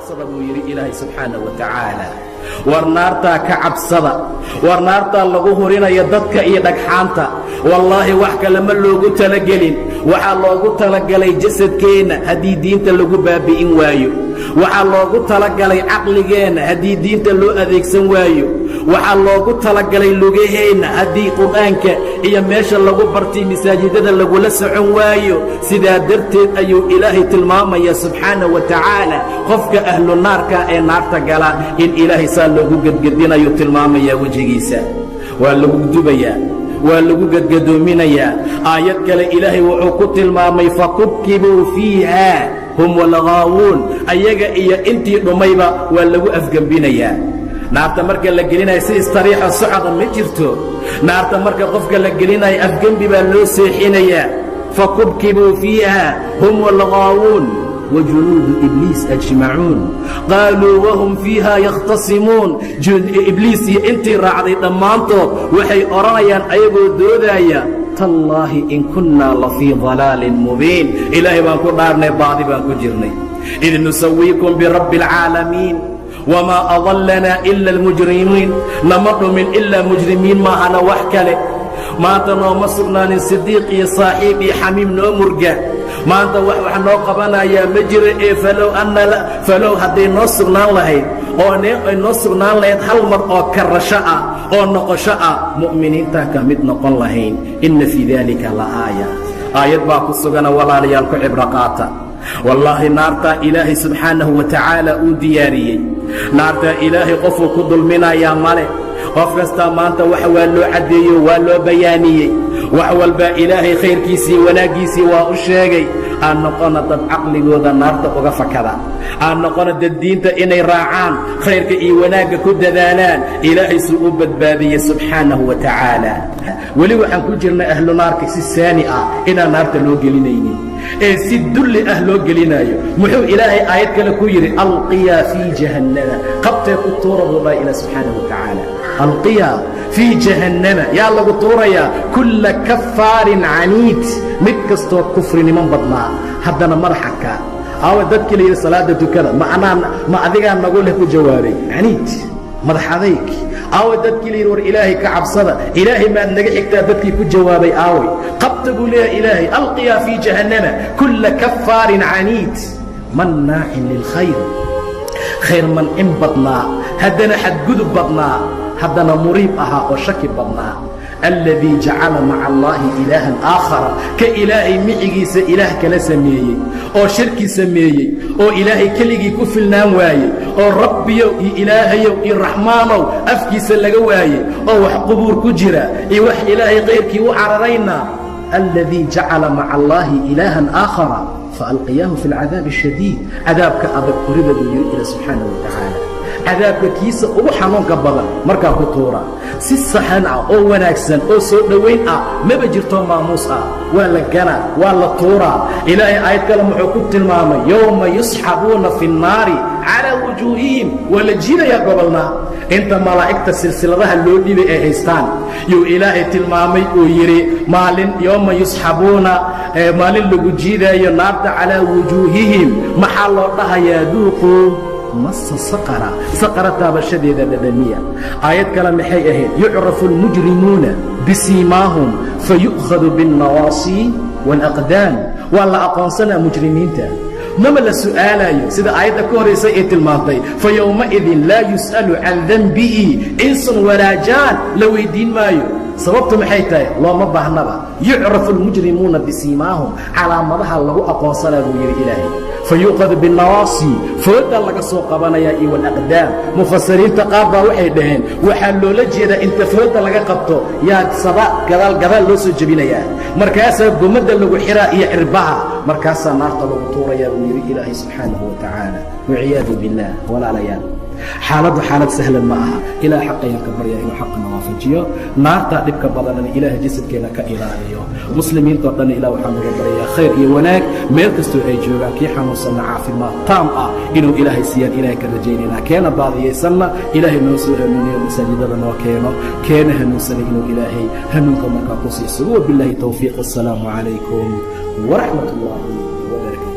cabsada buu yidhi ilaahay subxaanahu wa tacaala. war naartaa ka cabsada, war naartaa lagu hurinaya dadka iyo dhagxaanta. wallaahi wax kale ma loogu talagelin, waxaa loogu talagalay jasadkeenna haddii diinta lagu baabi'in waayo, waxaa loogu talagalay caqligeenna haddii diinta loo adeegsan waayo, waxaa loogu talagalay lugaheenna haddii qur'aanka iyo meesha lagu bartay masaajidada lagula socon waayo. sidaa darteed ayuu ilaahay tilmaamaya subxaanahu wa tacaala qofka ahlu naarka ee naarta gala in ilaahay saa loogu gedgedinayo tilmaamayaa wejigiisa. waa lagu dubayaa, waa lagu gedgadoominayaa. aayad kale ilaahay wuxuu ku tilmaamay fakubkibuu fiiha hum walghaawuun, ayaga iyo intii dhumayba waa lagu afgembinayaa. naarta marka la gelinayo si istariixa socda ma jirto. naarta marka qofka la gelinayo afgembi baa loo seexinayaa. fakubkibuu fiiha hum walghaawuun وجنود إبليس أجمعون قالوا وهم فيها يختصمون. إبليس أنت راعي ضمانته وحي أرايا أيبو دودايا تالله إن كنا لفي ضلال مبين. إلهي بانكو دارني بعضي بانكو جرني إذ نسويكم برب العالمين وما أضلنا إلا المجرمين. نمر من إلا مجرمين ما أنا وحكلي ما أنت نوم سقنان الصديق يا صاحبي حميم نومرجا maanta wax noo qabanayaa ma jiro falow hadday noo sugnaan lahayd oo ay noo sugnaan lahayd hal mar oo karasho ah oo noqosho ah mu'miniintaa ka mid noqon lahayn. inna fii daalika la aayad baa ku sugana walaalayaal ku cibro qaata. wallaahi naartaa ilaahay subxaanahu wa tacaala uu diyaariyey. naartaa ilaahay qofuu ku dulminayaa male. qof kastaa maanta waxa waa loo caddeeyo, waa loo bayaaniyey. wax walbaa ilaahay khayrkiisii wanaaggiisii waa u sheegay. aan noqona dad caqligooda naarta uga fakada, aan noqona dad diinta inay raacaan, khayrka iyo wanaagga ku dadaalaan. ilaahay suu u badbaadiyey subxaanahu wa tacaala. weli waxaan ku jirnay ahlu naarka si saani ah inaan naarta loo gelinaynin ee si dulli ah loo gelinayo. muxuu ilaahay aayad kale ku yidhi alqiyaa fii jahannama, qabtee ku tuura buu dhahay ilaah subxaanahu wa tacaala. alqiyaa fii jahannama yaa lagu tuurayaa kulla kafaarin caniid, mid kastoo kufriniman badnaa haddana madaxa kaa. aawa dadkii la yidhi salaada tukada ma adigaa nagu leh ku jawaabay caniid, madax adayg. aawa dadkii la yidhi war ilaahay ka cabsada, ilaahay maad naga xigtaa dadkii ku jawaabay aaway. qabta buu leeyahay ilaahay alqiyaa fii jahannama kulla kafaarin caniid mannaacin lilkhayr, khayr mancin badnaa, haddana xadgudub badnaa, haddana muriib ahaa oo shaki badnaa. alladii jacala maca allaahi ilaahan aakhara, ka ilaahay micigiisa ilaah kala sameeyey oo shirki sameeyey oo ilaahay keligii ku filnaan waayey oo rabbiyow iyo ilaahayow iyo raxmaanow afkiisa laga waayey oo wax qubuur ku jira iyo wax ilaahay kayrkii u cararayna. alladii jacala maca allaahi ilaahan aakhara faalqiyaahu fi alcadaabi ashadiid, cadaabka adag korida buu yidhi ila subxaanahu wa tacaala. cadaabka kiisa ugu xanuunka badan markaa ku tuura. si saxan ah oo wanaagsan oo soo dhowayn ah maba jirto maamuus ah. waa la ganaa, waa la tuuraa. ilaahay aayad kale muxuu ku tilmaamay yowma yusxabuuna fi nnaari calaa wujuuhihim, waa la jiidayaa gobolnaa. inta malaa'igta silsiladaha loo dhibay ay haystaan yuu ilaahay tilmaamay uu yidhi maalin yowma yusxabuuna, maalin lagu jiidaayo naarta calaa wujuuhihim. maxaa loo dhahayaa duuquu masa saqara taabashadeeda dhadhamiya. aayad kale maxay ahayd yucrafu almujrimuuna bisiimaahum fayu'khadu biاlnawaasi wاlaqdaam. waa la aqoonsanaa mujrimiinta, mama la su'aalayo sida aayadda ka horaysay ee tilmaantay fa yowmaidin laa yus'alu can denbihi insun walaa jaan, la weyddiin maayo. sababtu maxay tahay? looma baahnaba. yucrafu almujrimuuna bisiimaahum, calaamadaha lagu aqoonsanaa buu yidhi ilaahay. fayuuqadu binnawaasi, fooda laga soo qabanayaa iyo walaqdaam. mufasiriinta qaar baa waxay dhaheen waxaa loola jeedaa inta fooda laga qabto yaa saba gadaal loo soo jebinayaa, markaasaa gomadda lagu xiraa iyo cirbaha, markaasaa naarta lagu tuurayaa buu yidhi ilaahay subxaanahu wa tacaala. waciyaadu billaah. walaalayaal xaaladdu xaalad sahlan ma aha. ilaah xaqayaan ka baryaa inuu xaqana waafajiyo. naartaa dhibka badanana ilaahay jasadkeena ka ilaaliyo. muslimiintao dhan ilaah waxaan uga baryayaa khayr iyo wanaag meel kastoo ay joogaan. kii xanuunsanna caafimaad taam ah inuu ilaahay siiyaan ilaahay ka rajaynaynaa. keena baadiyaysanna ilaahay noo soo hanuuniyo, masaajidada noo keeno. keena hanuunsanay inuu ilaahay hanuunka markaa ku siiso. wabilaahi towfiiq. assalaamu calaykum waraxmat ullaahi wabarakaatu.